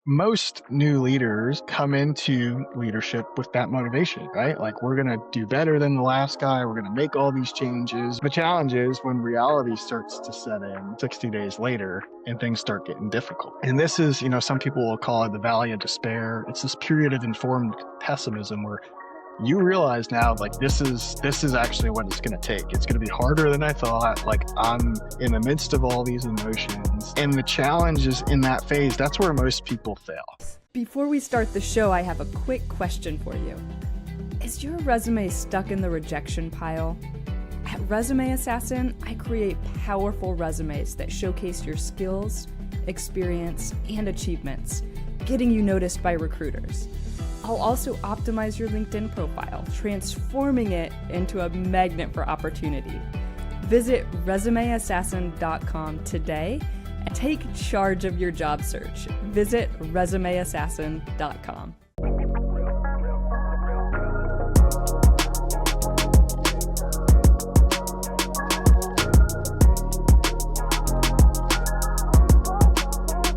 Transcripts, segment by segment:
most new leaders come into leadership with that motivation, right? Like, we're going to do better than the last guy. We're going to make all these changes. The challenge is when reality starts to set in 60 days later and things start getting difficult. And this is, some people will call it the valley of despair. It's this period of informed pessimism where you realize now, like, this is actually what it's going to take. It's going to be harder than I thought. Like, I'm in the midst of all these emotions, and the challenge is in that phase. That's where most people fail. Before we start the show, I have a quick question for you. Is your resume stuck in the rejection pile? At Resume Assassin, I create powerful resumes that showcase your skills, experience, and achievements, getting you noticed by recruiters. I'll also optimize your LinkedIn profile, transforming it into a magnet for opportunity. Visit resumeassassin.com today and take charge of your job search. Visit resumeassassin.com.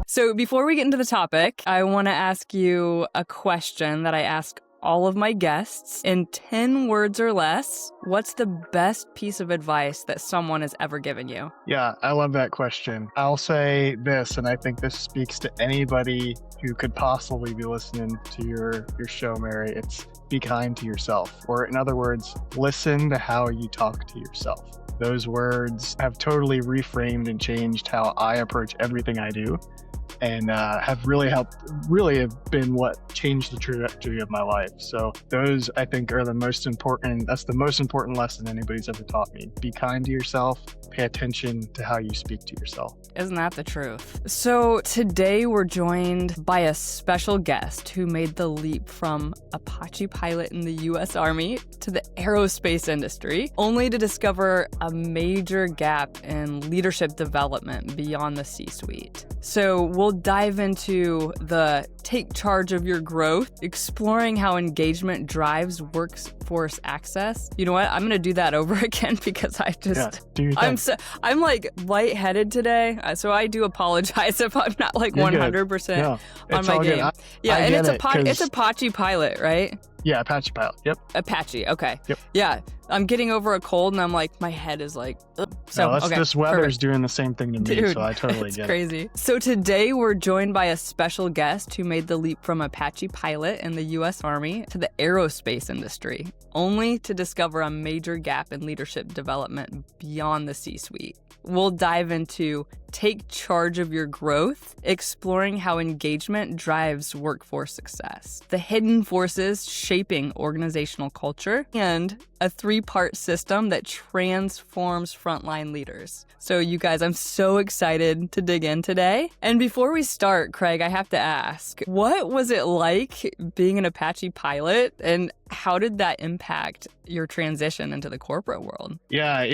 So before we get into the topic, I want to ask you a question that I ask all of my guests. In 10 words or less, what's the best piece of advice that someone has ever given you? Yeah, I love that question. I'll say this, and I think this speaks to anybody who could possibly be listening to your show, Mary. It's be kind to yourself. Or in other words, listen to how you talk to yourself. Those words have totally reframed and changed how I approach everything I do, and have been what changed the trajectory of my life. So those, I think, are the most important. That's the most important lesson anybody's ever taught me. Be kind to yourself. Pay attention to how you speak to yourself. Isn't that the truth? So today we're joined by a special guest who made the leap from Apache pilot in the U.S. Army to the aerospace industry, only to discover a major gap in leadership development beyond the C-suite. So we'll dive into the take charge of your growth, exploring how engagement drives workforce access. You know what? I'm going to do that over again because I'm like lightheaded today. So I do apologize if I'm not like 100% on my game. And it's Apache pilot, right? Yeah, Apache pilot. Yep. Apache. Okay. Yep. Yeah. I'm getting over a cold and I'm like, my head is like, ugh. This weather's doing the same thing to me, Dude, so I totally it's get crazy. it. So today we're joined by a special guest who made the leap from Apache pilot in the U.S. Army to the aerospace industry, only to discover a major gap in leadership development beyond the C-suite. We'll dive into take charge of your growth, exploring how engagement drives workforce success, the hidden forces shaping organizational culture, and a 3-part system that transforms frontline leaders. So you guys, I'm so excited to dig in today. And before we start, Craig, I have to ask, what was it like being an Apache pilot, and how did that impact your transition into the corporate world? Yeah,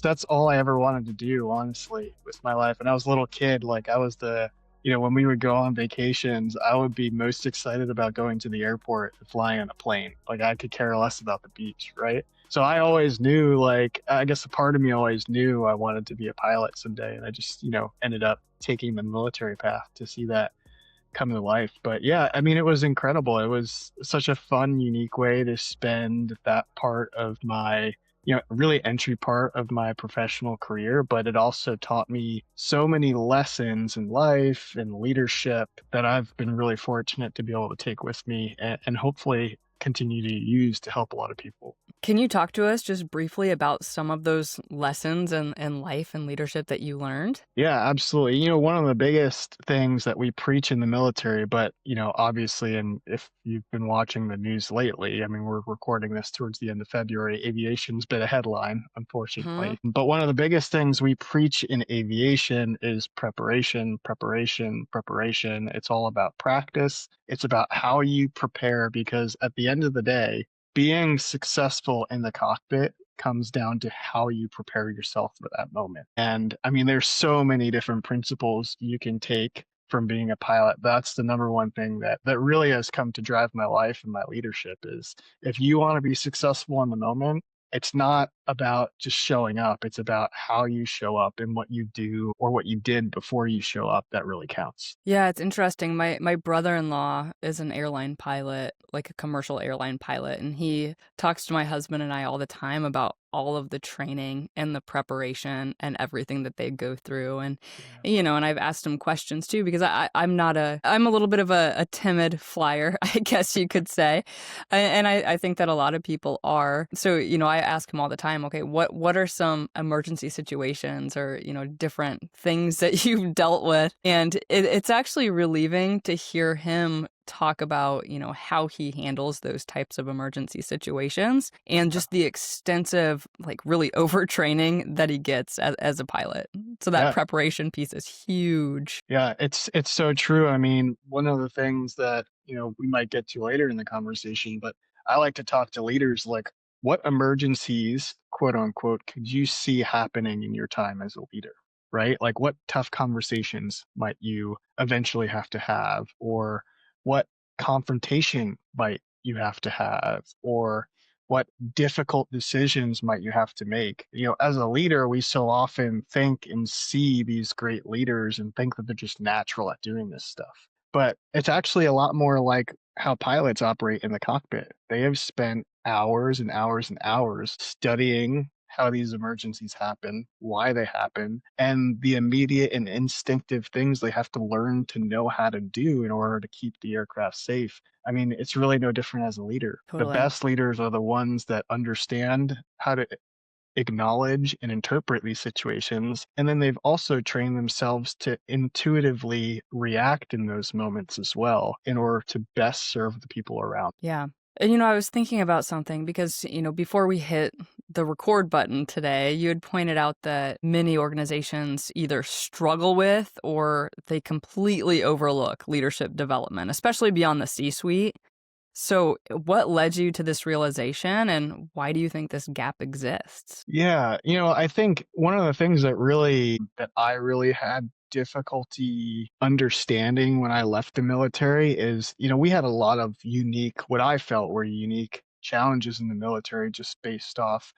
that's all I ever wanted to do, honestly, with my life. And I was a little kid, like I was when we would go on vacations, I would be most excited about going to the airport and flying on a plane. Like, I could care less about the beach, right? So I always knew, like, I guess a part of me always knew I wanted to be a pilot someday. And I just, ended up taking the military path to see that come to life. But yeah, I mean, it was incredible. It was such a fun, unique way to spend that part of my really entry part of my professional career, but it also taught me so many lessons in life and leadership that I've been really fortunate to be able to take with me and hopefully continue to use to help a lot of people. Can you talk to us just briefly about some of those lessons in life and leadership that you learned? Yeah, absolutely. One of the biggest things that we preach in the military, but, obviously, and if you've been watching the news lately, I mean, we're recording this towards the end of February, aviation's been a headline, unfortunately. Mm-hmm. But one of the biggest things we preach in aviation is preparation, preparation, preparation. It's all about practice. It's about how you prepare, because at the end of the day, being successful in the cockpit comes down to how you prepare yourself for that moment. And I mean, there's so many different principles you can take from being a pilot. That's the number one thing that really has come to drive my life and my leadership is if you want to be successful in the moment, it's not about just showing up. It's about how you show up and what you do or what you did before you show up that really counts. Yeah, it's interesting. My brother-in-law is an airline pilot, like a commercial airline pilot, and he talks to my husband and I all the time about all of the training and the preparation and everything that they go through. And Yeah. and I've asked him questions too because I'm a little bit of a timid flyer, I guess you could say. And I think that a lot of people are. So, I ask him all the time, okay, what are some emergency situations or, different things that you've dealt with? And it's actually relieving to hear him talk about, how he handles those types of emergency situations and just the extensive, like really overtraining that he gets as a pilot. So that Yeah. preparation piece is huge. Yeah, it's so true. I mean, one of the things that, we might get to later in the conversation, but I like to talk to leaders like what emergencies, quote unquote, could you see happening in your time as a leader, right? Like what tough conversations might you eventually have to have, or what confrontation might you have to have, or what difficult decisions might you have to make? As a leader, we so often think and see these great leaders and think that they're just natural at doing this stuff. But it's actually a lot more like how pilots operate in the cockpit. They have spent hours and hours and hours studying how these emergencies happen, why they happen, and the immediate and instinctive things they have to learn to know how to do in order to keep the aircraft safe. I mean, it's really no different as a leader. The Totally. best leaders are the ones that understand how to acknowledge and interpret these situations. And then they've also trained themselves to intuitively react in those moments as well in order to best serve the people around. Yeah. And I was thinking about something because, before we hit the record button today, you had pointed out that many organizations either struggle with or they completely overlook leadership development, especially beyond the C-suite. So, what led you to this realization and why do you think this gap exists? Yeah, I think one of the things that I really had difficulty understanding when I left the military is, we had a lot of unique, what I felt were unique challenges in the military just based off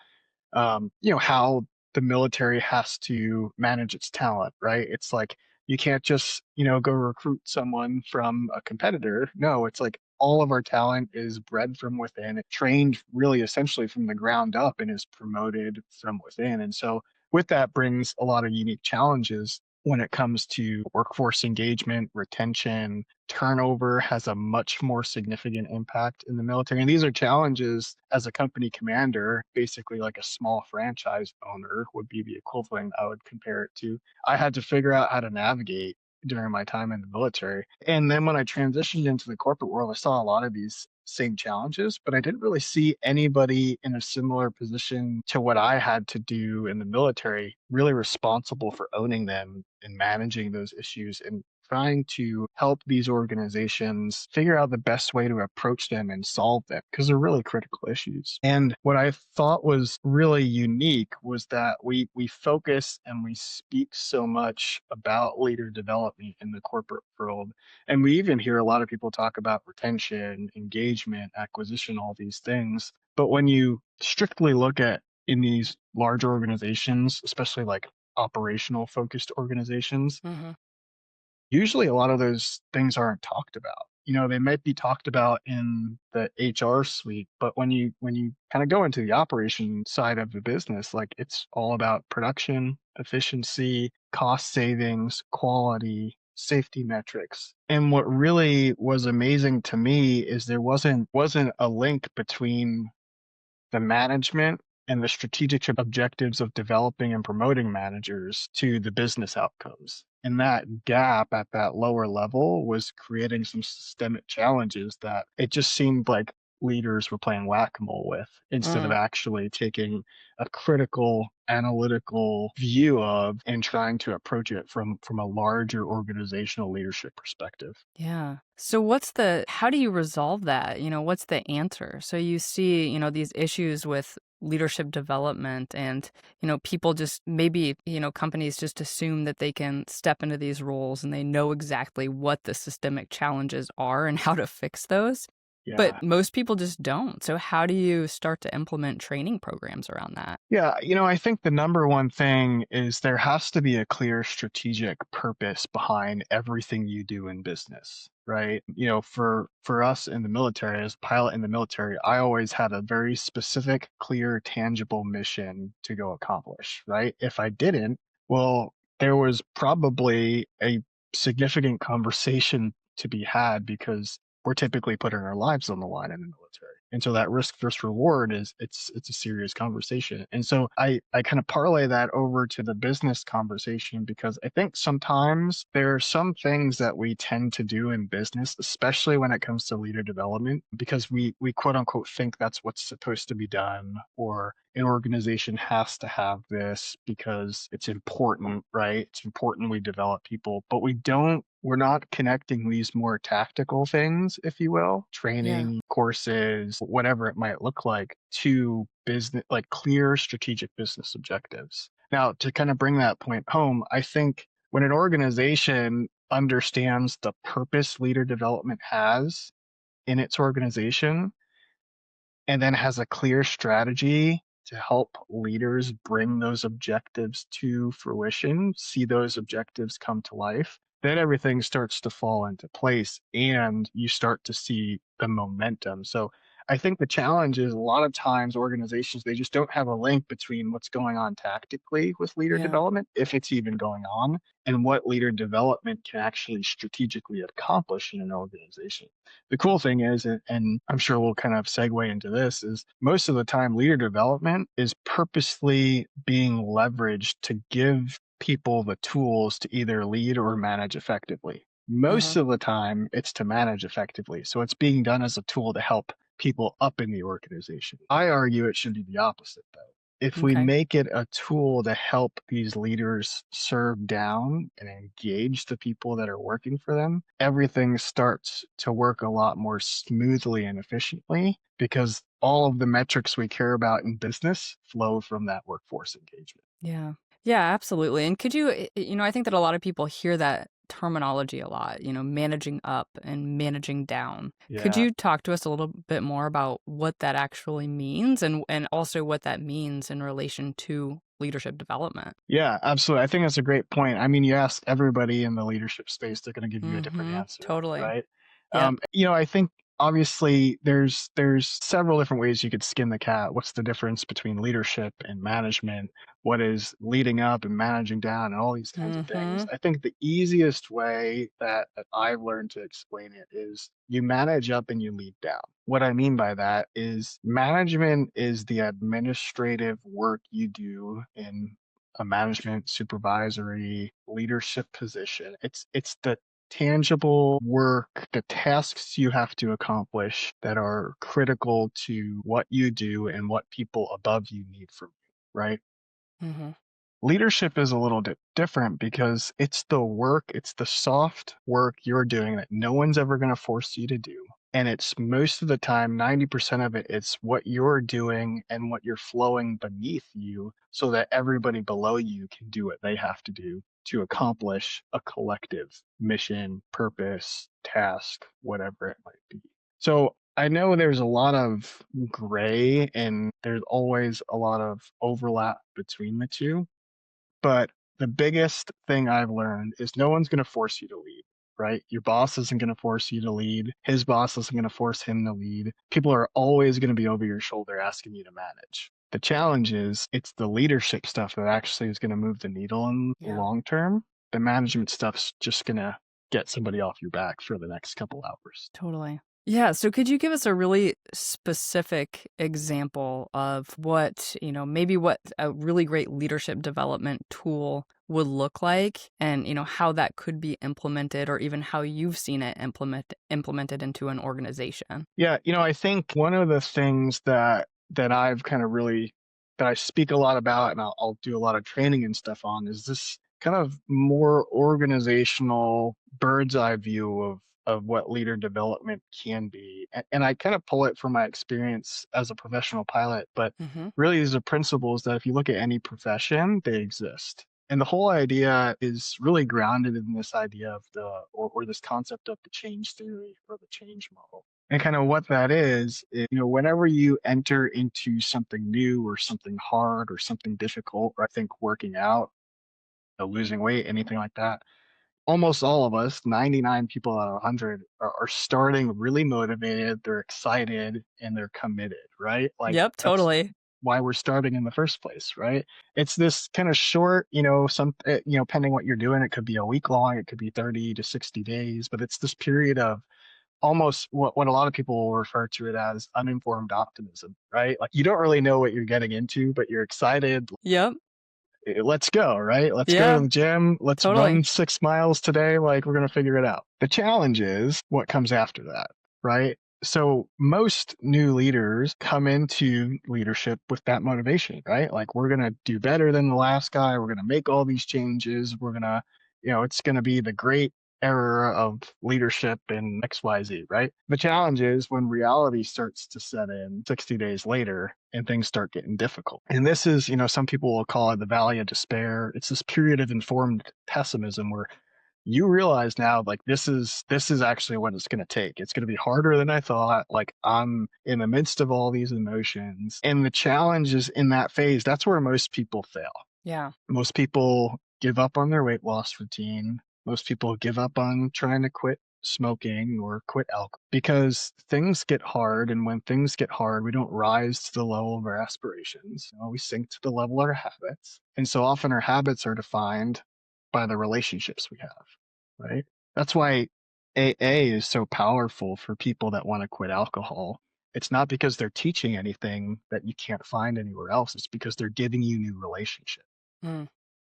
how the military has to manage its talent, right? It's like you can't just, go recruit someone from a competitor. No, it's like all of our talent is bred from within, trained really essentially from the ground up and is promoted from within. And so with that brings a lot of unique challenges when it comes to workforce engagement, retention, turnover has a much more significant impact in the military. And these are challenges as a company commander, basically like a small franchise owner would be the equivalent I would compare it to. I had to figure out how to navigate during my time in the military. And then when I transitioned into the corporate world, I saw a lot of these same challenges, but I didn't really see anybody in a similar position to what I had to do in the military, really responsible for owning them and managing those issues and trying to help these organizations figure out the best way to approach them and solve them because they're really critical issues. And what I thought was really unique was that we focus and we speak so much about leader development in the corporate world. And we even hear a lot of people talk about retention, engagement, acquisition, all these things. But when you strictly look at in these large organizations, especially like operational focused organizations, Hmm. usually a lot of those things aren't talked about. They might be talked about in the HR suite, but when you kind of go into the operation side of the business, like it's all about production, efficiency, cost savings, quality, safety metrics. And what really was amazing to me is there wasn't a link between the management and the strategic objectives of developing and promoting managers to the business outcomes. And that gap at that lower level was creating some systemic challenges that it just seemed like leaders were playing whack-a-mole with instead of Mm, actually taking a critical analytical view of and trying to approach it from a larger organizational leadership perspective. yeah. So how do you resolve that? What's the answer? So you see, these issues with leadership development and, people just maybe, companies just assume that they can step into these roles and they know exactly what the systemic challenges are and how to fix those. Yeah. But most people just don't. So how do you start to implement training programs around that? Yeah, I think the number one thing is there has to be a clear strategic purpose behind everything you do in business, right? For us in the military, as a pilot in the military, I always had a very specific, clear, tangible mission to go accomplish, right? If I didn't, well, there was probably a significant conversation to be had because we're typically putting our lives on the line in the military. And so that risk versus reward is it's a serious conversation. And so I kind of parlay that over to the business conversation because I think sometimes there are some things that we tend to do in business, especially when it comes to leader development, because we quote unquote think that's what's supposed to be done, or an organization has to have this because it's important, right? It's important we develop people, but we're not connecting these more tactical things, if you will, Yeah. training, courses, whatever it might look like, to business, like clear strategic business objectives. Now, to kind of bring that point home, I think when an organization understands the purpose leader development has in its organization, and then has a clear strategy to help leaders bring those objectives to fruition, see those objectives come to life, then everything starts to fall into place and you start to see the momentum. So I think the challenge is a lot of times organizations, they just don't have a link between what's going on tactically with leader Yeah. development, if it's even going on, and what leader development can actually strategically accomplish in an organization. The cool thing is, and I'm sure we'll kind of segue into this, is most of the time leader development is purposely being leveraged to give people the tools to either lead or manage effectively. Most Uh-huh. of the time, it's to manage effectively. So it's being done as a tool to help people up in the organization. I argue it should be the opposite, though. If we Okay. make it a tool to help these leaders serve down and engage the people that are working for them, everything starts to work a lot more smoothly and efficiently because all of the metrics we care about in business flow from that workforce engagement. Yeah. Yeah, absolutely. And could you, I think that a lot of people hear that terminology a lot, managing up and managing down. Could Yeah. you talk to us a little bit more about what that actually means and also what that means in relation to leadership development? Yeah, absolutely. I think that's a great point. I mean, you ask everybody in the leadership space, they're going to give you a different Mhm. answer, Totally. right? Yep. I think obviously there's several different ways you could skin the cat. What's the difference between leadership and management? What is leading up and managing down and all these kinds of things? Mhm. I think the easiest way that I've learned to explain it is you manage up and you lead down. What I mean by that is management is the administrative work you do in a management, supervisory, leadership position. It's the tangible work, the tasks you have to accomplish that are critical to what you do and what people above you need from you, right? Mhm. Leadership is a little bit different because it's the work, it's the soft work you're doing that no one's ever going to force you to do. And it's most of the time, 90% of it, it's what you're doing and what you're flowing beneath you so that everybody below you can do what they have to do to accomplish a collective mission, purpose, task, whatever it might be. So I know there's a lot of gray and there's always a lot of overlap between the two, but the biggest thing I've learned is no one's going to force you to lead, right? Your boss isn't going to force you to lead. His boss isn't going to force him to lead. People are always going to be over your shoulder asking you to manage. The challenge is it's the leadership stuff that actually is going to move the needle in the Yeah. long term. The management stuff's just going to get somebody off your back for the next couple hours. Totally. Yeah, so could you give us a really specific example of what, maybe what a really great leadership development tool would look like and, how that could be implemented or even how you've seen it implemented into an organization? Yeah, I think one of the things that I've kind of really that I speak a lot about and I'll do a lot of training and stuff on is this kind of more organizational bird's eye view of what leader development can be. And I kind of pull it from my experience as a professional pilot, but Mhm. really these are principles that if you look at any profession, they exist. And the whole idea is really grounded in this idea of or this concept of the change theory or the change model. And kind of what that is, whenever you enter into something new or something hard or something difficult, or I think working out, losing weight, anything like that, almost all of us, 99 people out of 100, are starting really motivated, they're excited, and they're committed, right? Like Yep, that's totally. why we're starting in the first place, right? It's this kind of short, depending what you're doing, it could be a week long, it could be 30 to 60 days, but it's this period of almost what a lot of people will refer to it as uninformed optimism, right? Like you don't really know what you're getting into, but you're excited. Yep. Let's go, right? Let's go to Yeah, the gym. Let's totally. run 6 miles today. Like we're going to figure it out. The challenge is what comes after that, right? So most new leaders come into leadership with that motivation, right? Like we're going to do better than the last guy. We're going to make all these changes. We're going to, it's going to be the great era of leadership in XYZ, right? The challenge is when reality starts to set in 60 days later and things start getting difficult. And this is, some people will call it the valley of despair. It's this period of informed pessimism where you realize now like this is actually what it's going to take. It's going to be harder than I thought. Like I'm in the midst of all these emotions, and the challenge is in that phase. That's where most people fail. Yeah. Most people give up on their weight loss routine. Most people give up on trying to quit smoking or quit alcohol because things get hard. And when things get hard, we don't rise to the level of our aspirations. We sink to the level of our habits. And so often our habits are defined by the relationships we have, right? That's why AA is so powerful for people that want to quit alcohol. It's not because they're teaching anything that you can't find anywhere else. It's because they're giving you new relationships. Mm.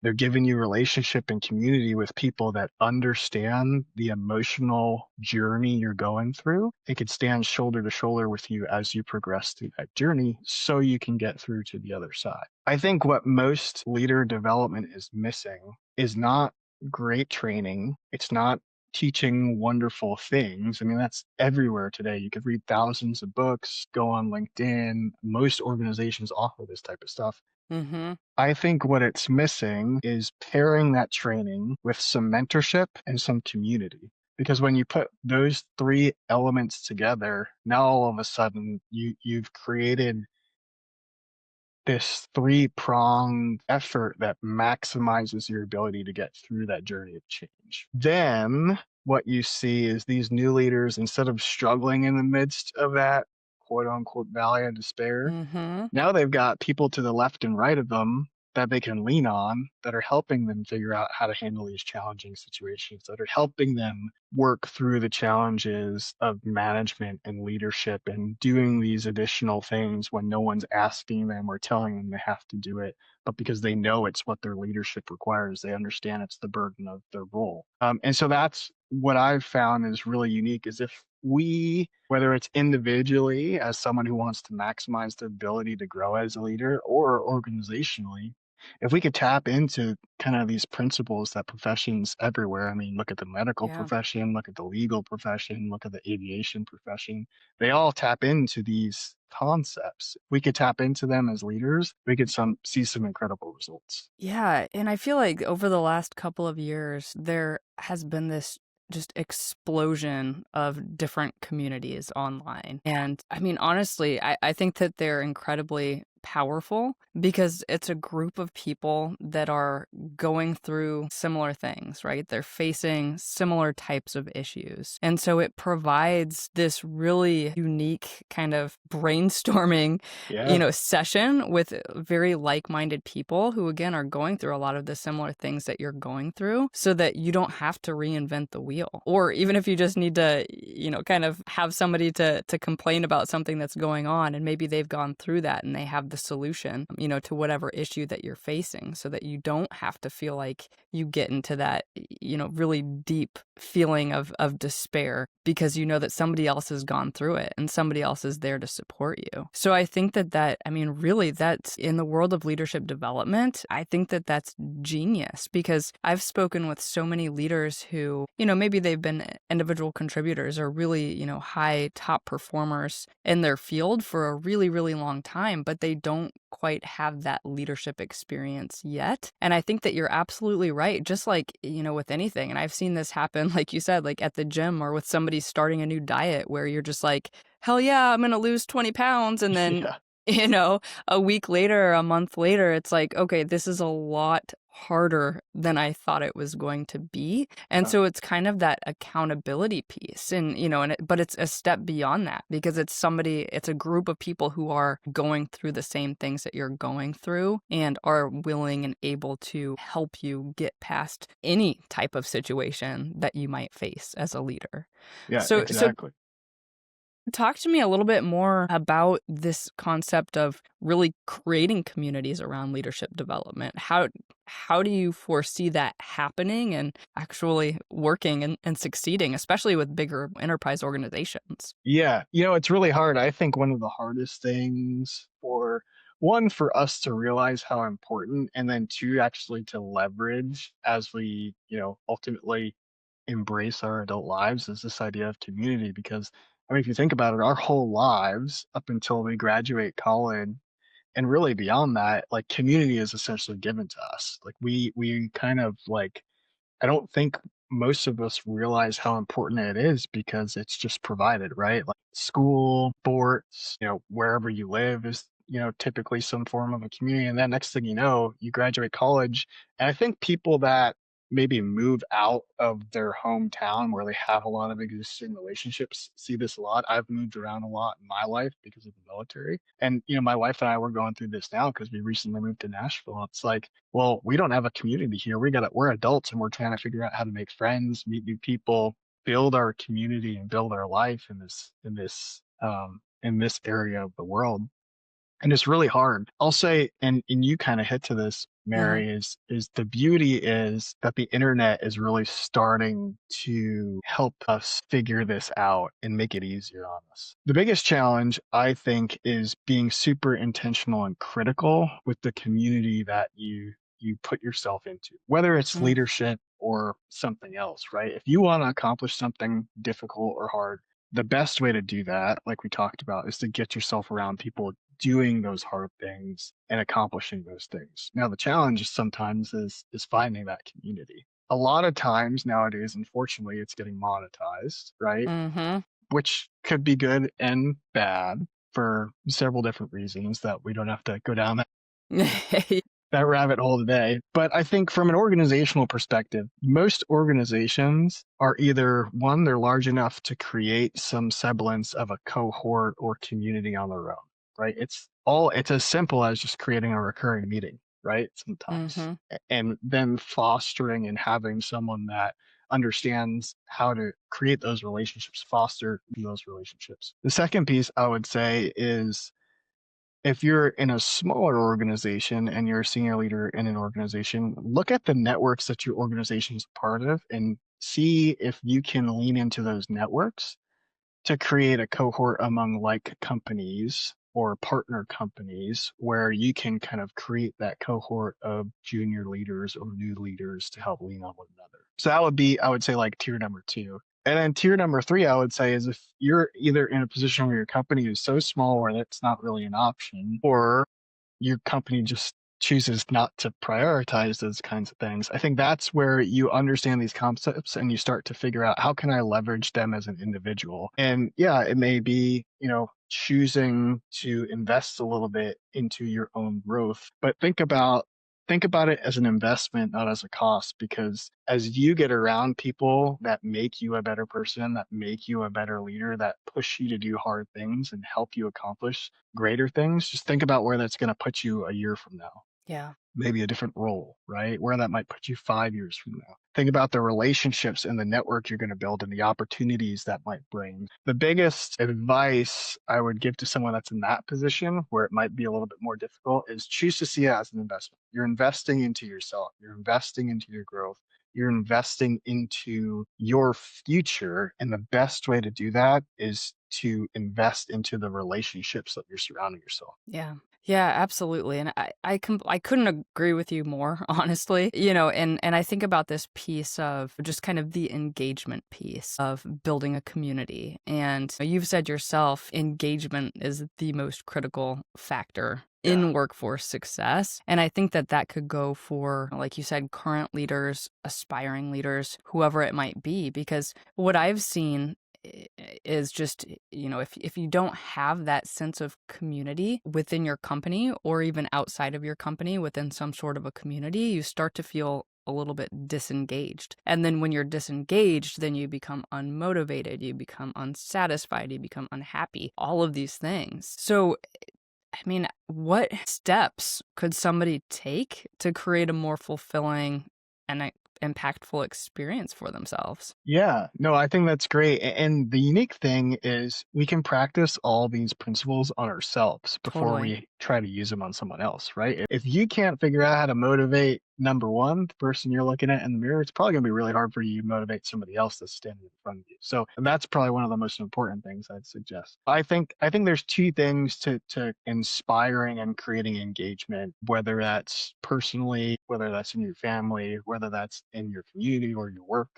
They're giving you relationship and community with people that understand the emotional journey you're going through. They could stand shoulder to shoulder with you as you progress through that journey so you can get through to the other side. I think what most leader development is missing is not great training. It's not teaching wonderful things. I mean, that's everywhere today. You could read thousands of books, go on LinkedIn. Most organizations offer this type of stuff. Mm-hmm. I think what it's missing is pairing that training with some mentorship and some community. Because when you put those three elements together, now all of a sudden you've created this three-pronged effort that maximizes your ability to get through that journey of change. Then what you see is these new leaders, instead of struggling in the midst of that quote unquote valley of despair, Mm-hmm. now they've got people to the left and right of them that they can lean on that are helping them figure out how to handle these challenging situations, that are helping them work through the challenges of management and leadership and doing these additional things when no one's asking them or telling them they have to do it, but because they know it's what their leadership requires, they understand it's the burden of their role. And so that's what I've found is really unique is if we, whether it's individually as someone who wants to maximize their ability to grow as a leader or organizationally, if we could tap into kind of these principles that professions everywhere, I mean, look at the medical Yeah. profession, look at the legal profession, look at the aviation profession, they all tap into these concepts. If we could tap into them as leaders, we could see some incredible results. Yeah, and I feel like over the last couple of years, there has been this just explosion of different communities online. And I mean, honestly, I think that they're incredibly powerful because it's a group of people that are going through similar things, right? They're facing similar types of issues. And so it provides this really unique kind of brainstorming Yeah. session with very like-minded people who, again, are going through a lot of the similar things that you're going through so that you don't have to reinvent the wheel. Or even if you just need to, kind of have somebody to complain about something that's going on and maybe they've gone through that and they have the solution, to whatever issue that you're facing so that you don't have to feel like you get into that, really deep feeling of despair because you know that somebody else has gone through it and somebody else is there to support you. So I think really that's in the world of leadership development, I think that that's genius because I've spoken with so many leaders who, maybe they've been individual contributors or really, high top performers in their field for a really, really long time, but they don't quite have that leadership experience yet. And I think that you're absolutely right. Just like, with anything. And I've seen this happen, like you said, like at the gym or with somebody starting a new diet where you're just like, hell yeah, I'm going to lose 20 pounds. And then, Yeah, you know, a week later, a month later, it's like, okay, this is a lot harder than I thought it was going to be. And yeah, so it's kind of that accountability piece. And, but it's a step beyond that because it's a group of people who are going through the same things that you're going through and are willing and able to help you get past any type of situation that you might face as a leader. yeah, So exactly. talk to me a little bit more about this concept of really creating communities around leadership development. How do you foresee that happening and actually working and succeeding, especially with bigger enterprise organizations? Yeah, it's really hard. I think one of the hardest things for one, for us to realize how important, and then two, actually to leverage as we, ultimately embrace our adult lives is this idea of community. Because, I mean, if you think about it, our whole lives up until we graduate college and really beyond that, like community is essentially given to us. Like we kind of like I don't think most of us realize how important it is because it's just provided, right? Like school, sports, wherever you live is, typically some form of a community. And then next thing you know, you graduate college. And I think people that maybe move out of their hometown where they have a lot of existing relationships see this a lot. I've moved around a lot in my life because of the military. And, my wife and I were going through this now because we recently moved to Nashville. It's like, well, we don't have a community here. We're adults and we're trying to figure out how to make friends, meet new people, build our community and build our life in this area of the world. And it's really hard. I'll say, and you kind of hit to this, Hmm. Mary, is the beauty is that the internet is really starting to help us figure this out and make it easier on us. The biggest challenge, I think, is being super intentional and critical with the community that you put yourself into, whether it's Mm. leadership or something else, right? If you want to accomplish something difficult or hard, the best way to do that, like we talked about, is to get yourself around people doing those hard things and accomplishing those things. Now, the challenge sometimes is finding that community. A lot of times nowadays, unfortunately, it's getting monetized, right? Hmm. Which could be good and bad for several different reasons that we don't have to go down that rabbit hole today. But I think from an organizational perspective, most organizations are either one, they're large enough to create some semblance of a cohort or community on their own, right? It's as simple as just creating a recurring meeting, right? Sometimes. Hmm. And then fostering and having someone that understands how to create those relationships, foster those relationships. The second piece I would say is if you're in a smaller organization and you're a senior leader in an organization, look at the networks that your organization is part of and see if you can lean into those networks to create a cohort among like companies or partner companies where you can kind of create that cohort of junior leaders or new leaders to help lean on one another. So that would be, I would say, like tier number two. And then tier number three, I would say, is if you're either in a position where your company is so small where that's not really an option, or your company just chooses not to prioritize those kinds of things. I think that's where you understand these concepts and you start to figure out how can I leverage them as an individual. And yeah, it may be, choosing to invest a little bit into your own growth, but think about it as an investment, not as a cost, because as you get around people that make you a better person, that make you a better leader, that push you to do hard things and help you accomplish greater things, just think about where that's going to put you a year from now, Yeah. maybe a different role, right? Where that might put you 5 years from now. Think about the relationships and the network you're going to build and the opportunities that might bring. The biggest advice I would give to someone that's in that position where it might be a little bit more difficult is choose to see it as an investment. You're investing into yourself, you're investing into your growth. You're investing into your future. And the best way to do that is to invest into the relationships that you're surrounding yourself. Yeah. Yeah, absolutely. And I couldn't agree with you more, honestly. And I think about this piece of just kind of the engagement piece of building a community. And you've said yourself, engagement is the most critical factor Yeah. in workforce success. And I think that that could go for, like you said, current leaders, aspiring leaders, whoever it might be. Because what I've seen is just, if you don't have that sense of community within your company or even outside of your company within some sort of a community, you start to feel a little bit disengaged. And then when you're disengaged, then you become unmotivated, you become unsatisfied, you become unhappy, all of these things. So, I mean, what steps could somebody take to create a more fulfilling and impactful experience for themselves? Yeah, no, I think that's great. And the unique thing is we can practice all these principles on ourselves before Totally. we try to use them on someone else, right? If you can't figure out how to motivate number one, the person you're looking at in the mirror, it's probably going to be really hard for you to motivate somebody else that's standing in front of you. So that's probably one of the most important things I'd suggest. I think there's two things to inspiring and creating engagement, whether that's personally, whether that's in your family, whether that's in your community or your work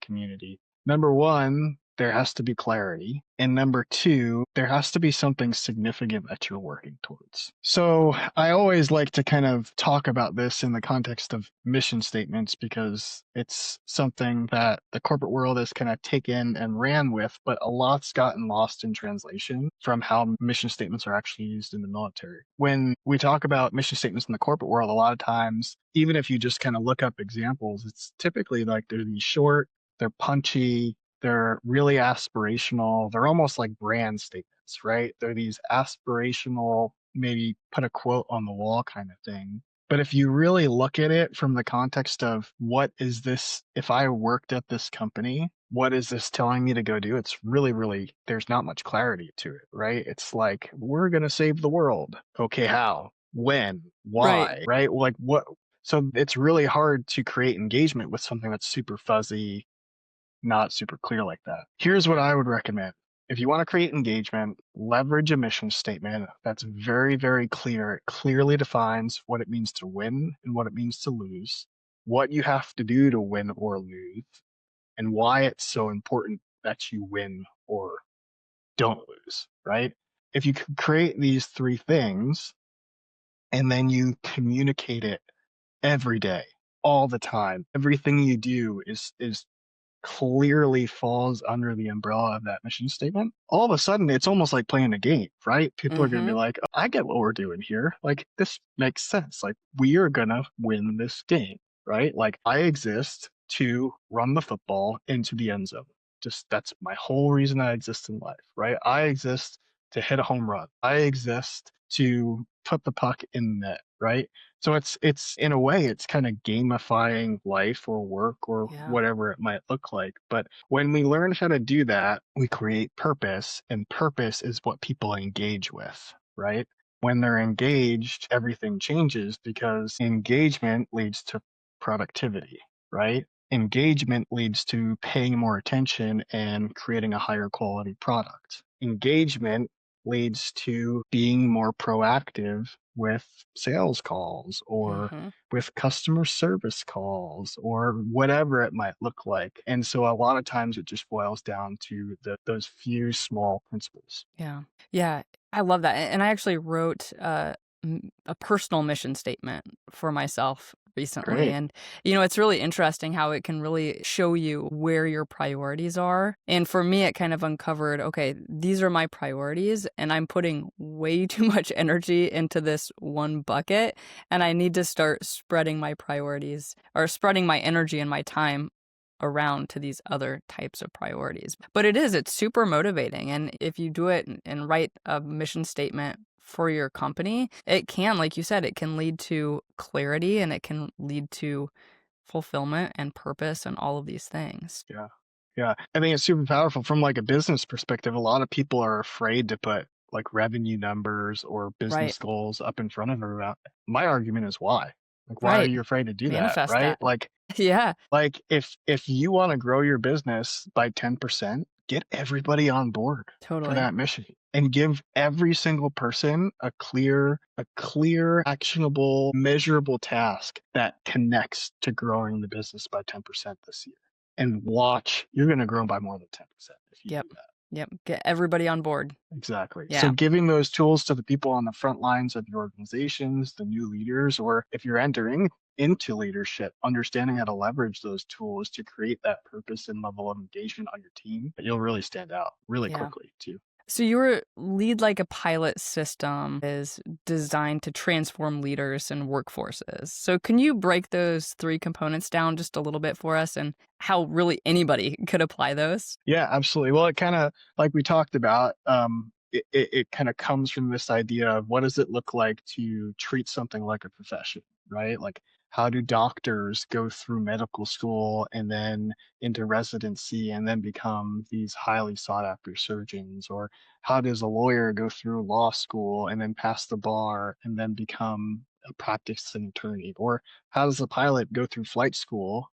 community. Number one, there has to be clarity. And number two, there has to be something significant that you're working towards. So I always like to kind of talk about this in the context of mission statements because it's something that the corporate world has kind of taken and ran with, but a lot's gotten lost in translation from how mission statements are actually used in the military. When we talk about mission statements in the corporate world, a lot of times, even if you just kind of look up examples, it's typically like they're these short, they're punchy, they're really aspirational. They're almost like brand statements, right? They're these aspirational, maybe put a quote on the wall kind of thing. But if you really look at it from the context of what is this, if I worked at this company, what is this telling me to go do? It's really, really, there's not much clarity to it, right? It's like, we're going to save the world. Okay, how? When? Right. Why? Right? Like, what? So it's really hard to create engagement with something that's super fuzzy, not super clear like that. Here's what I would recommend. If you want to create engagement, leverage a mission statement that's very, very clear. It clearly defines what it means to win and what it means to lose, what you have to do to win or lose, and why it's so important that you win or don't lose, right? If you could create these three things and then you communicate it every day, all the time, everything you do is clearly falls under the umbrella of that mission statement, all of a sudden it's almost like playing a game, right? People are going to be Mm-hmm. like, "Oh, I get what we're doing here. Like, this makes sense. Like, we are going to win this game, right? Like, I exist to run the football into the end zone. Just that's my whole reason I exist in life, right? I exist to hit a home run. I exist to put the puck in the net, right? So it's in a way it's kind of gamifying life or work or Yeah. whatever it might look like. But when we learn how to do that, we create purpose, and purpose is what people engage with, right? When they're engaged, everything changes because engagement leads to productivity, right? Engagement leads to paying more attention and creating a higher quality product. Engagement leads to being more proactive with sales calls or Mm-hmm. with customer service calls or whatever it might look like. And so a lot of times it just boils down to those few small principles. Yeah. Yeah. I love that. And I actually wrote a personal mission statement for myself recently. Great. And, it's really interesting how it can really show you where your priorities are. And for me, it kind of uncovered, okay, these are my priorities, and I'm putting way too much energy into this one bucket. And I need to start spreading my priorities or spreading my energy and my time around to these other types of priorities. But it's super motivating. And if you do it and write a mission statement for your company, it can, like you said, it can lead to clarity and it can lead to fulfillment and purpose and all of these things. Yeah. Yeah. I think it's super powerful from like a business perspective. A lot of people are afraid to put like revenue numbers or Right. business goals up in front of everyone. My argument is why? Like, why are Right. you afraid to do that? Manifest Right? that. Like, Yeah, if you want to grow your business by 10%, get everybody on board for totally. that mission and give every single person a clear, actionable, measurable task that connects to growing the business by 10% this year. And watch, you're going to grow by more than 10% if you Yep. do that. Yep. Get everybody on board. Exactly. So Yeah. giving those tools to the people on the front lines of your organizations, the new leaders, or if you're entering into leadership, understanding how to leverage those tools to create that purpose and level of engagement on your team, you'll really stand out really Yeah. quickly too. So your lead like a pilot system is designed to transform leaders and workforces. So can you break those three components down just a little bit for us and how really anybody could apply those? Yeah, absolutely. Well, it kind of, like we talked about, it kind of comes from this idea of what does it look like to treat something like a profession, right? Like, how do doctors go through medical school and then into residency and then become these highly sought after surgeons? Or how does a lawyer go through law school and then pass the bar and then become a practicing attorney? Or how does a pilot go through flight school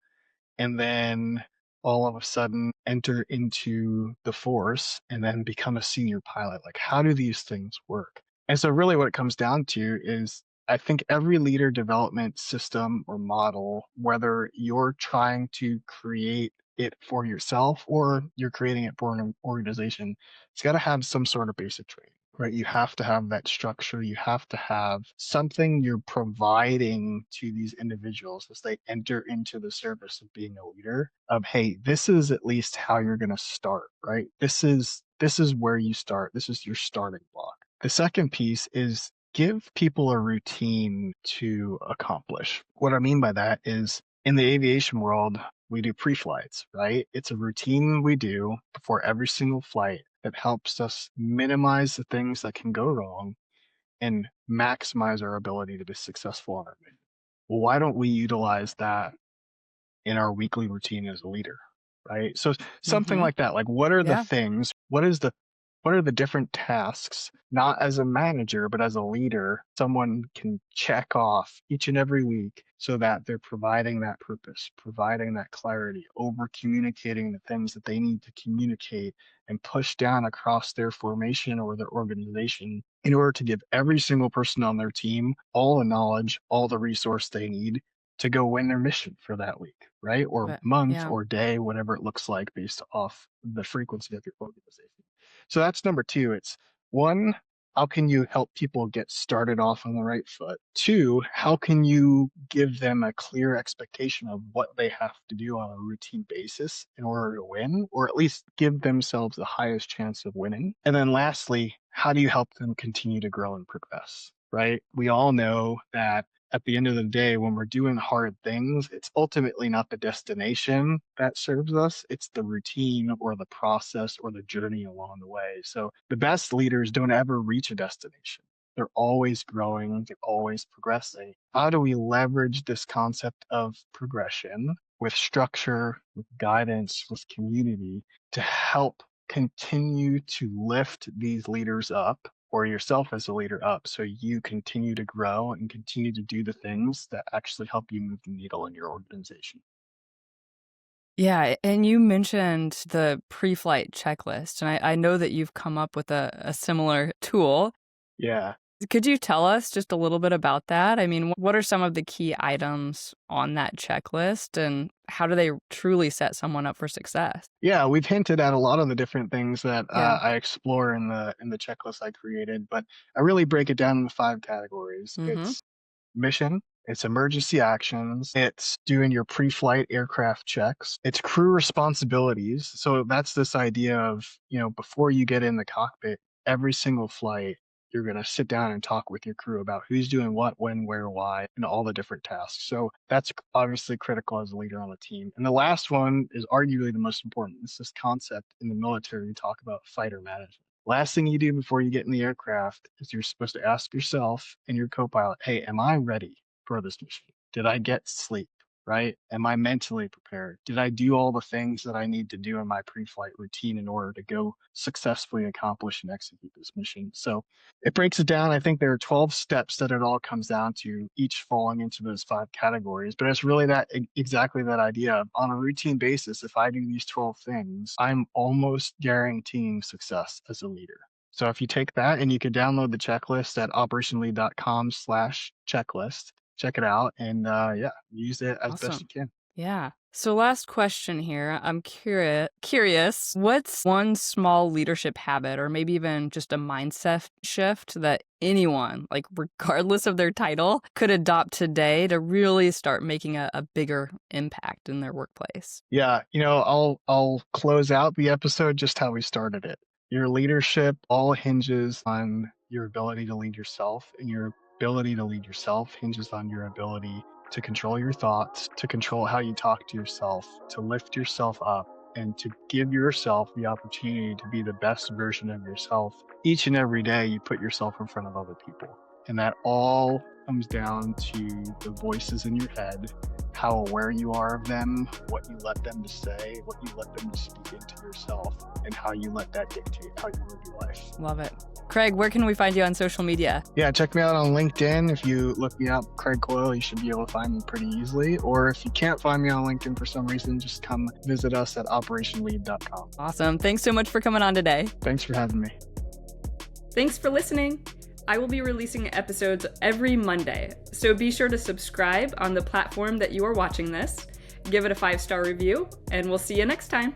and then all of a sudden enter into the force and then become a senior pilot? Like, how do these things work? And so, really, what it comes down to is I think every leader development system or model, whether you're trying to create it for yourself or you're creating it for an organization, it's got to have some sort of basic training. Right, you have to have that structure. You have to have something you're providing to these individuals as they enter into the service of being a leader. Of hey, this is at least how you're going to start. Right, this is where you start. This is your starting block. The second piece is give people a routine to accomplish. What I mean by that is in the aviation world, we do pre-flights, right? It's a routine we do before every single flight that helps us minimize the things that can go wrong and maximize our ability to be successful on our mission. Well, why don't we utilize that in our weekly routine as a leader, right? So something Mhm. like that. Like, what are the Yeah. things? What are the different tasks, not as a manager, but as a leader, someone can check off each and every week so that they're providing that purpose, providing that clarity, over communicating the things that they need to communicate and push down across their formation or their organization in order to give every single person on their team all the knowledge, all the resource they need to go win their mission for that week, right? Or But month yeah. or day, whatever it looks like based off the frequency of your organization. So that's number two. It's one, how can you help people get started off on the right foot? Two, how can you give them a clear expectation of what they have to do on a routine basis in order to win, or at least give themselves the highest chance of winning? And then lastly, how do you help them continue to grow and progress? Right? We all know that at the end of the day, when we're doing hard things, it's ultimately not the destination that serves us, it's the routine or the process or the journey along the way. So the best leaders don't ever reach a destination. They're always growing, they're always progressing. How do we leverage this concept of progression with structure, with guidance, with community to help continue to lift these leaders up or yourself as a leader up so you continue to grow and continue to do the things that actually help you move the needle in your organization? Yeah, and you mentioned the pre-flight checklist, and I know that you've come up with a similar tool. Yeah. Could you tell us just a little bit about that? I mean, what are some of the key items on that checklist, and how do they truly set someone up for success? Yeah, we've hinted at a lot of the different things that Yeah. I explore in the checklist I created, but I really break it down into five categories. Mhm. It's mission, it's emergency actions, it's doing your pre-flight aircraft checks, it's crew responsibilities. So that's this idea of, before you get in the cockpit, every single flight, you're going to sit down and talk with your crew about who's doing what, when, where, why, and all the different tasks. So that's obviously critical as a leader on a team. And the last one is arguably the most important. It's this concept in the military we talk about fighter management. Last thing you do before you get in the aircraft is you're supposed to ask yourself and your co-pilot, hey, am I ready for this mission? Did I get sleep? Right? Am I mentally prepared? Did I do all the things that I need to do in my pre-flight routine in order to go successfully accomplish and execute this mission? So it breaks it down. I think there are 12 steps that it all comes down to, each falling into those five categories. But it's really that exactly that idea of on a routine basis, if I do these 12 things, I'm almost guaranteeing success as a leader. So if you take that and you can download the checklist at operationlead.com/checklist, check it out and yeah, use it as best Awesome. you can. Yeah. So last question here. I'm curious, what's one small leadership habit or maybe even just a mindset shift that anyone, like regardless of their title, could adopt today to really start making a bigger impact in their workplace? Yeah, I'll close out the episode just how we started it. Your leadership all hinges on your ability to lead yourself, and your ability to lead yourself hinges on your ability to control your thoughts, to control how you talk to yourself, to lift yourself up, and to give yourself the opportunity to be the best version of yourself. Each and every day, you put yourself in front of other people. And that all comes down to the voices in your head, how aware you are of them, what you let them to say, what you let them to speak into yourself, and how you let that dictate how you live your life. Love it. Craig, where can we find you on social media? Yeah, check me out on LinkedIn. If you look me up, Craig Coyle, you should be able to find me pretty easily. Or if you can't find me on LinkedIn for some reason, just come visit us at operationlead.com. Awesome. Thanks so much for coming on today. Thanks for having me. Thanks for listening. I will be releasing episodes every Monday, so be sure to subscribe on the platform that you are watching this, give it a 5-star review, and we'll see you next time.